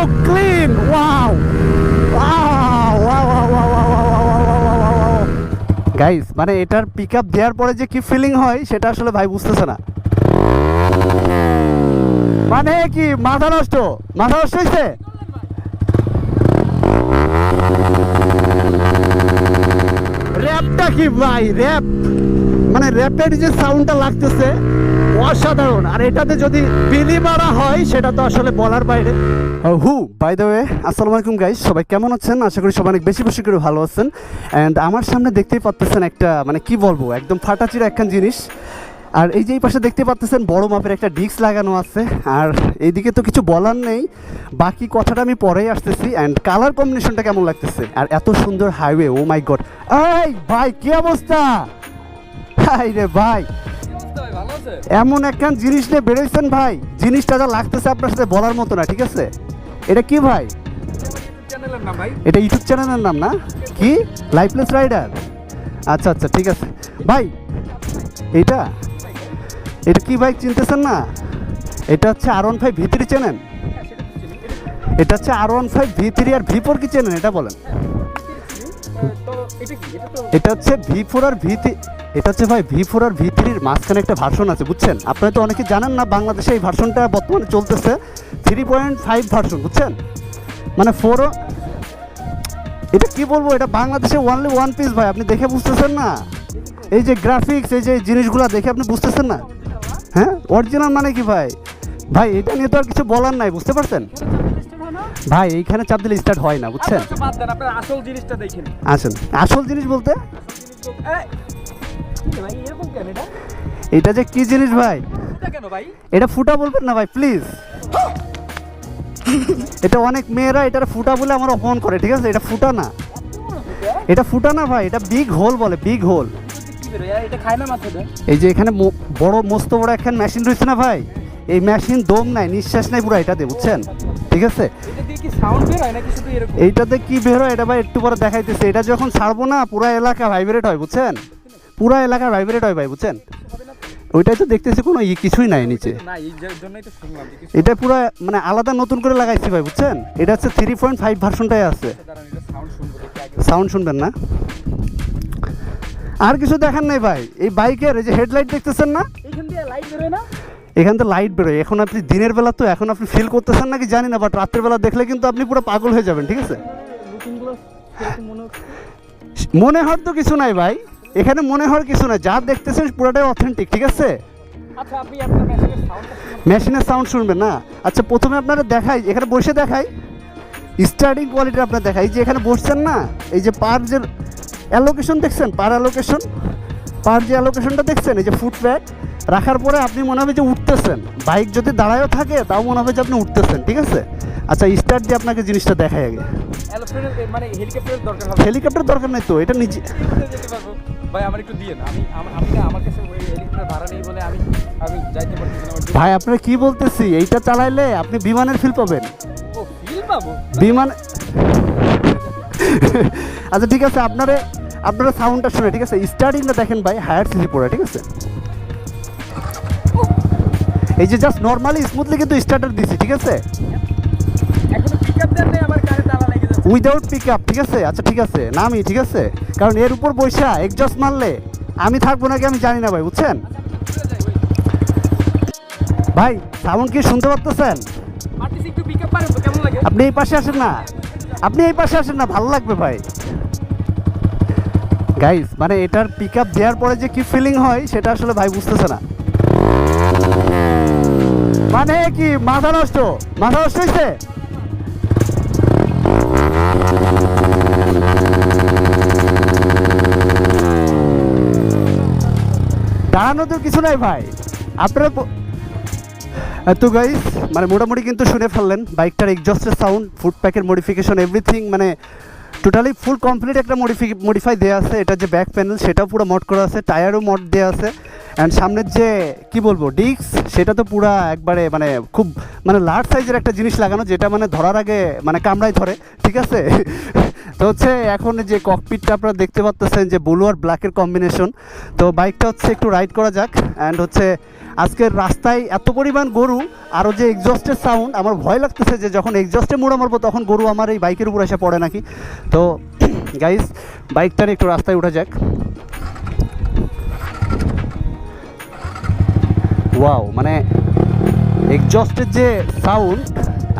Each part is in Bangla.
so clean. Wow. গাইস মানে এটার পিকআপ দেওয়ার পরে যে কি ফিলিং হয় সেটা আসলে ভাই বুঝতেছে না। মানে কি মাথা নষ্ট হয়েছে। র্যাপটা কি ভাই, র্যাপ মানে র্যাপের যে সাউন্ডটা লাগতেছে অসাধারণ। আর এটাতে যদি বিলি মারা হয় সেটা তো আসলে বলার বাইরে। বাই দ্য ওয়ে, আসসালামু আলাইকুম গাইস, সবাই কেমন আছেন? আশা করি সবাই অনেক বেশি বেশি করে ভালো আছেন। অ্যান্ড আমার সামনে দেখতেই পাচ্ছেন একটা মানে কি বলবো একদম ফাটাচিরা একখান জিনিস। আর এই যে এই পাশে দেখতে পাচ্ছেন বড় মাপের একটা ডিস্ক লাগানো আছে। আর এইদিকে তো কিছু বলার নেই, বাকি কথাটা আমি পরেই আসতেছি। অ্যান্ড কালার কম্বিনেশনটা কেমন লাগতেছে আর এত সুন্দর হাইওয়ে, ও মাই গড। এই ভাই কি অবস্থা? হাই রে ভাই, এমন একখান জিনিস নিয়ে বেরোইছেন ভাই, জিনিসটা যা লাগতেছে আপনার সাথে বলার মতো না। ঠিক আছে, এটা কি ভাই? এটা ইউটিউব চ্যানেলের নাম না কি? Lifeless rider. আচ্ছা আচ্ছা ঠিক আছে ভাই। এটা কি বাইক চিনতেছেন না? এটা হচ্ছে R15 V3 চেনেন? এটা হচ্ছে R15 V3 আর V4 কি চেনেন এটা বলেন? এটা হচ্ছে V4 আর V3, এটা হচ্ছে ভাই V4 আর V3-র মাঝখানে একটা ভার্সন আছে বুঝছেন। আপনারা তো অনেকে জানেন না, বাংলাদেশে এই ভার্সনটা বর্তমানে চলতেছে 3.5 ভার্সন বুঝছেন, মানে 4। এটা কি বলবো, এটা বাংলাদেশে অনলি ওয়ান পিস ভাই, আপনি দেখে বুঝতেছেন না? এই যে গ্রাফিক্স, এই যে জিনিসগুলো দেখে আপনি বুঝতেছেন না? হ্যাঁ অরিজিনাল মানে কি ভাই? ভাই এটা নিয়ে তো আর কিছু বলার নাই, বুঝতে পারছেন ভাই? এইখানে চাপ দিলে স্টার্ট হয় না বুঝছেন। আসল জিনিসটা দেখেন। আসেন, আসল জিনিস বলতে এটা যে কি জিনিস ভাই? এটা ফুটা বলবেন না ভাই প্লিজ। এটা অনেক মেয়েরা এটা ফুটা বলে আমার অপমান করে, ঠিক আছে? এটা ফুটা না, এটা ফুটা না ভাই, এটা বিগ হোল বলে, বিগ হোল। এই যে এখানে বড় মস্ত বড় একখান মেশিন রয়েছে না ভাই, এই মেশিন দম নাই, নিঃশ্বাস নাই পুরো এটাতে বুঝছেন। ঠিক আছে, এইটাতে কি বের হয় এটা ভাই একটু পরে দেখাইতেছে। এটা যখন ছাড়বো না পুরো এলাকা ভাইব্রেট হয় বুঝছেন, পুরো এলাকা ভাইব্রেট হয় ভাই বুঝছেন। ওইটাই তো দেখতেছি কোনো কিছুই নাই নিচে, এটা পুরো মানে আলাদা নতুন করে লাগাইছি ভাই বুঝছেন। এটা হচ্ছে 3.5 ভার্সনটাই আছে। সাউন্ড শুনবেন না, আর কিছু দেখার নেই ভাই। এই বাইকের এই যে হেডলাইট দেখতেছেন না, এখান থেকে লাইট বেরোয়। এখন আপনি দিনের বেলা তো এখন আপনি ফিল করতেছেন নাকি জানি না, বাট রাত্রের বেলা দেখলে কিন্তু আপনি পুরো পাগল হয়ে যাবেন। ঠিক আছে, মনে হওয়ার তো কিছু নাই ভাই, এখানে মনে হওয়ার কিছু নাই, যা দেখতেছেন পুরোটাই অথেন্টিক। ঠিক আছে, মেশিনের সাউন্ড শুনবেন না। আচ্ছা প্রথমে আপনারা দেখাই, এখানে বসে দেখাই স্টার্টিং কোয়ালিটি আপনার দেখাই। যে এখানে বসছেন না, এই যে পার যে অ্যালোকেশন দেখছেন, পার যে অ্যালোকেশনটা দেখছেন, এই যে ফুটপ্যাড রাখার পরে আপনি মনে হবে যে উঠতেছেন। বাইক যদি দাঁড়ায়ও থাকে তাও মনে হবে যে আপনি উঠতেছেন। ঠিক আছে, আচ্ছা স্টার্ট দিয়ে আপনাকে জিনিসটা দেখাই আগে। হেলিকপ্টার দরকার নেই তো, এটা নিচে ভাই আপনারা কি বলতেছি, এইটা চালাইলে আপনি বিমানের ফিল পাবেন। বিমান আচ্ছা ঠিক আছে, আপনারা সাউন্ডটা শুনে। ঠিক আছে, স্টার্টিংটা দেখেন ভাই, হায়ার সিসি পড়ে। ঠিক আছে, এই যে জাস্ট নর্মালি স্মুথলি কিন্তু স্টার্টার দিছি। ঠিক আছে, উইদাউট পিক আপ। ঠিক আছে, আচ্ছা ঠিক আছে নামি। ঠিক আছে, কারণ এর উপর বৈশা এক্সজস্ট মারলে আমি থাকবো নাকি আমি জানি না ভাই বুঝছেন। ভাই সাউন্ড কি শুনতে পাচ্ছেন? আপনি এই পাশে আসেন না, ভালো লাগবে ভাই। গাইস মানে এটার পিক আপ দেওয়ার পরে যে কি ফিলিং হয় সেটা আসলে ভাই বুঝতেছে না। মানে কি মাথা নষ্ট হয়েছে। দাঁড়ানো তো কিছু নাই ভাই আপনারা তো গাইস, মানে মোটামুটি কিন্তু শুনে ফেললেন বাইকটার এক্সজস্টের সাউন্ড, ফুড প্যাকের মডিফিকেশন, এভরিথিং মানে টোটালি ফুল কমপ্লিট একটা মডিফাই দেওয়া আছে। এটা যে ব্যাক প্যানেল সেটাও পুরো মড করা আছে, টায়ারও মড দেওয়া আছে। অ্যান্ড সামনের যে কি বলবো ডিস্ক, সেটা তো পুরা একবারে মানে খুব মানে লার্জ সাইজের একটা জিনিস লাগানো, যেটা মানে ধরার আগে মানে কামড়ায় ধরে। ঠিক আছে, তো হচ্ছে এখন যে ককপিটটা আপনারা দেখতে পাচ্ছেন যে ব্লু আর ব্ল্যাকের কম্বিনেশন। তো বাইকটা হচ্ছে একটু রাইড করা যাক। অ্যান্ড হচ্ছে আজকের রাস্তায় এত পরিমাণ গরু, আরও যে এক্সস্টের সাউন্ড, আমার ভয় লাগতেছে যে যখন এক্সস্টে মোড়া মারবো তখন গরু আমার এই বাইকের উপর এসে পড়ে নাকি। তো গাইস বাইকটা নিয়ে একটু রাস্তায় উঠা যাক। ওয়াও, মানে এক্সস্টের যে সাউন্ড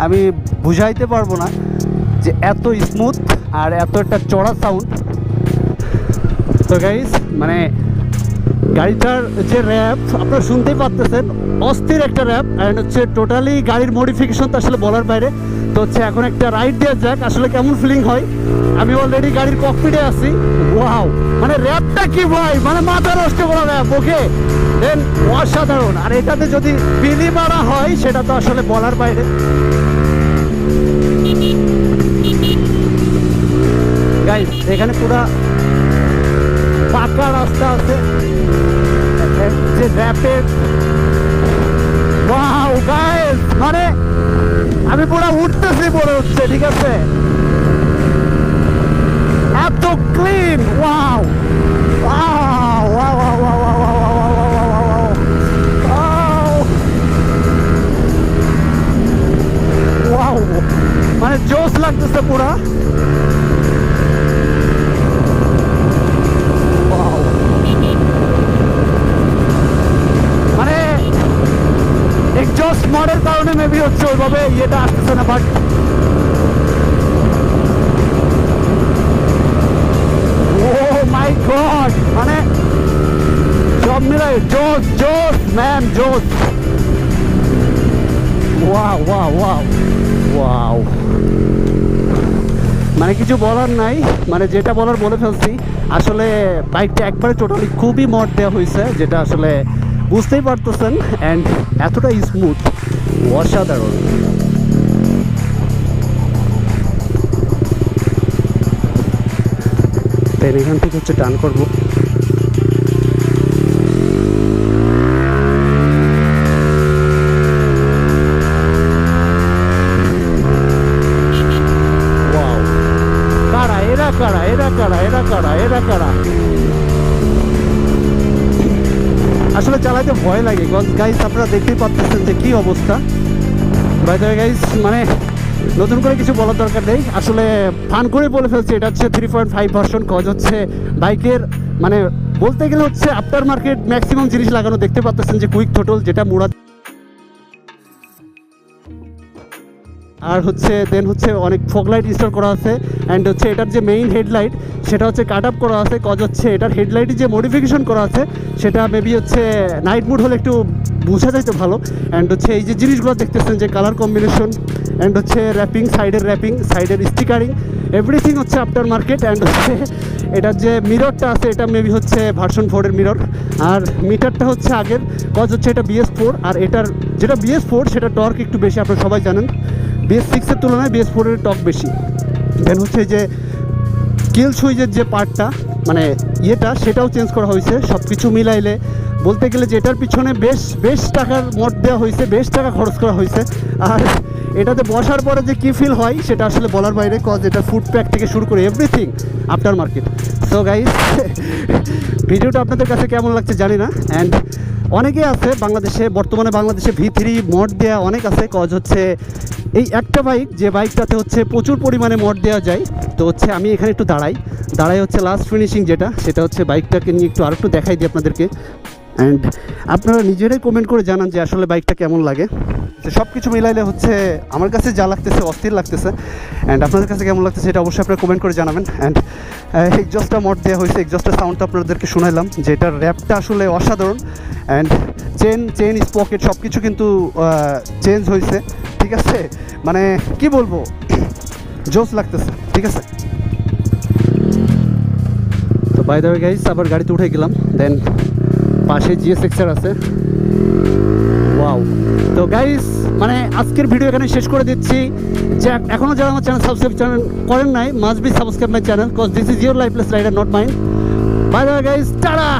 আমি বুঝাইতে পারবো না যে এত স্মুথ আর এত একটা চড়া সাউন্ড। তো গাইস মানে গাড়িটার যে র্যাপ আপনারা শুনতেই পাচ্ছেন, অস্থির একটা র্যাপ। অ্যান্ড হচ্ছে টোটালি গাড়ির মডিফিকেশন তো আসলে বলার বাইরে। তো হচ্ছে এখন একটা রাইড দেওয়া যাক আসলে কেমন ফিলিং হয়। আমি অলরেডি গাড়ির ককপিটে আছি। ওয়াও, মানে র্যাপটা কি ভাই, মানে মাথা নষ্ট করা র্যাপ। ওকে দেন, অসাধারণ। আর এটাতে যদি বিলি মারা হয় সেটা তো আসলে বলার বাইরে। গাইস এখানে পুরা পাকা রাস্তা আছে যে র্যাপের। ওয়াও গাইস, মানে আমি পুরো উঠতেছি মনে হচ্ছে, ঠিক আছে, এত clean. Wow wow wow wow wow, মানে জোশ লাগতেছে পুরা। মানে এক্সস্ট মডের কারণে মেবি হচ্ছে ওইভাবে ইয়েটা আসতেছে না, বাট ও মাই গড, মানে সব মিলাই জোস জোস ম্যান, জোস। ওয়াও ওয়াও ওয়াও ওয়াও, মানে কিছু বলার নাই, মানে যেটা বলার বলে ফেলছি। আসলে বাইকটা একবারে টোটালি খুবই মড দেওয়া হয়েছে, যেটা আসলে বুঝতেই পারতেছেন। অ্যান্ড এতটা স্মুথ, অসাধারণ। তাই এখান থেকে হচ্ছে টার্ন করবো। আসলে চালাইতে ভয় লাগে গাইস, আপনারা দেখতেই পাচ্ছেন যে কি অবস্থা। বাই দ্য ওয়ে গাইস, মানে নতুন করে কিছু বলার দরকার নেই, আসলে ফান করে বলে ফেলছি। এটা হচ্ছে 3.5 ভার্সন। কজ হচ্ছে বাইকের মানে বলতে গেলে হচ্ছে আফটার মার্কেট ম্যাক্সিমাম জিনিস লাগানো দেখতে পাচ্ছেন, যে কুইক থ্রোটল যেটা মোড়া, আর হচ্ছে দেন হচ্ছে অনেক ফগ লাইট ইনস্টল করা আছে। অ্যান্ড হচ্ছে এটার যে মেইন হেডলাইট সেটা হচ্ছে কাট আপ করা আছে। কজ হচ্ছে এটার হেডলাইটে যে মডিফিকেশন করা আছে সেটা মেবি হচ্ছে নাইট মুড হলে একটু বোঝা যাইতে ভালো। অ্যান্ড হচ্ছে এই যে জিনিসগুলো দেখতেছেন যে কালার কম্বিনেশন, অ্যান্ড হচ্ছে র্যাপিং, সাইডের স্টিকারিং, এভরিথিং হচ্ছে আফটার মার্কেট। অ্যান্ড হচ্ছে এটার যে মিররটা আছে এটা মেবি হচ্ছে ভার্সন 4 এর মিরর, আর মিটারটা হচ্ছে আগের। কজ হচ্ছে এটা BS4, আর এটার যেটা BS4 সেটা টর্ক একটু বেশি, আপনারা সবাই জানেন। BS6 এর তুলনায় BS4 এর টর্ক বেশি। দেন হচ্ছে যে কিল সুইচের যে পার্টটা মানে ইয়েটা সেটাও চেঞ্জ করা হয়েছে। সব কিছু মিলাইলে বলতে গেলে যে এটার পিছনে বেশ টাকার মট দেওয়া হয়েছে, বেশ টাকা খরচ করা হয়েছে। আর এটাতে বসার পরে যে কী ফিল হয় সেটা আসলে বলার বাইরে। কজ এটা ফুড প্যাক থেকে শুরু করে everything after market. So guys, ভিডিওটা আপনাদের কাছে কেমন লাগছে জানি না। অ্যান্ড অনেকেই আছে বাংলাদেশে, বর্তমানে বাংলাদেশে V3 মড দেওয়া অনেক আছে। কজ হচ্ছে এই একটা বাইক, যে বাইকটাতে হচ্ছে প্রচুর পরিমাণে মড দেওয়া যায়। তো হচ্ছে আমি এখানে একটু দাঁড়াই হচ্ছে লাস্ট ফিনিশিং যেটা, সেটা হচ্ছে বাইকটাকে নিয়ে একটু আরেকটু দেখাই দিই আপনাদেরকে। অ্যান্ড আপনারা নিজেরাই কমেন্ট করে জানান যে আসলে বাইকটা কেমন লাগে। সব কিছু মিলাইলে হচ্ছে আমার কাছে যা লাগতেছে অস্থির লাগতেছে। অ্যান্ড আপনাদের কাছে কেমন লাগতেছে এটা অবশ্যই আপনারা কমেন্ট করে জানাবেন। অ্যান্ড এক্সস্টটা মড দেওয়া হয়েছে, এক্সস্টের সাউন্ডটা আপনাদেরকে শোনাইলাম, যে এটার র্যাপটা আসলে অসাধারণ। অ্যান্ড চেন স্পকেট সব কিছু কিন্তু চেঞ্জ হয়েছে, ঠিক আছে, মানে কি বলবো, জোস লাগতেছে, ঠিক আছে। তো বাই দ্য ওয়ে গাইস, আবার গাড়িতে উঠে গেলাম। দেন পাশে GSX-R আছে। ওয়াও। তো গাইস, মানে আজকের ভিডিও এখানে শেষ করে দিচ্ছি। যে এখনও যারা আমার চ্যানেল সাবস্ক্রাইব করেন নাই, must be subscribe my channel, cause this is your lifeless rider, not mind. By the way guys, tata.